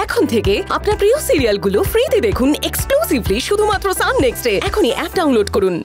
এখন থেকে আপনার প্রিয় সিরিয়ালগুলো ফ্রিতে দেখুন এক্সক্লুসিভলি শুধুমাত্র সান নেক্সটে। এখনই অ্যাপ ডাউনলোড করুন।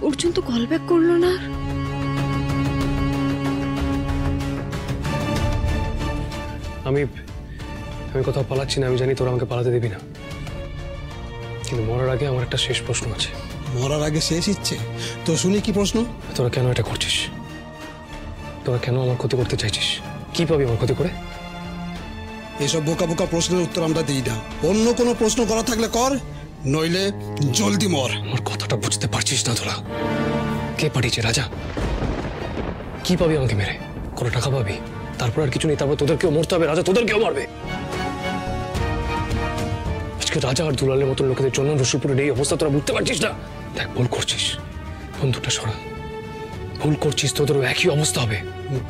অর্জুন তো কল ব্যাক করলো না। আমি কোথাও পালাচ্ছি না। আমি জানি তোরা আমাকে পালাতে দিবি না, কিন্তু মরার আগে আমার একটা শেষ প্রশ্ন আছে। মরার আগে শেষ ইচ্ছে তো শুনি, কি প্রশ্ন? তোরা কেন এটা করছিস? তোরা কেন আমার ক্ষতি করতে চাইছিস? কি পাবি আমার ক্ষতি করে? এসব বোকা বোকা প্রশ্নের উত্তর আমরা দিই না। অন্য কোনো প্রশ্ন করা থাকলে কর, নইলে জলদি মর। আমার কথাটা বুঝতে পারছিস না তোরা? কে পাঠিয়েছে? রাজা। কি পাবি আমাকে মেরে? কোনো টাকা পাবি? তারপর আর কিছু নেই। তারপর তোদেরকেও মরতে হবে। রাজা তোদেরকেও মারবে। আজকে রাজা আর দুলালের মতন লোকেদের জন্য রসুলপুরের এই অবস্থা তোরা বুঝতে পারছিস না? দেখ, ভুল করছিস। বন্ধুটা সরা, ভুল করছিস। তোদেরও একই অবস্থা হবে।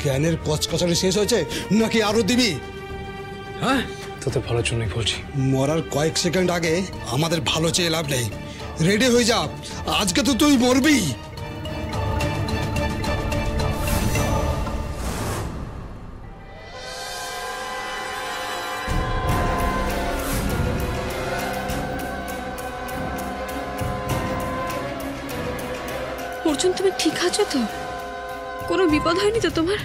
জ্ঞানের কচকচানি শেষ হয়েছে নাকি আরো দিবি? হ্যাঁ, তোদের ভালোর জন্যই বলছি। মরার কয়েক সেকেন্ড আগে আমাদের ভালো চেয়ে লাভ নেই। রেডি হয়ে যা, আজকে তো তুই মরবি। অর্জুন, তুমি ঠিক আছো তো? কোনো বিপদ হয়নি তো তোমার?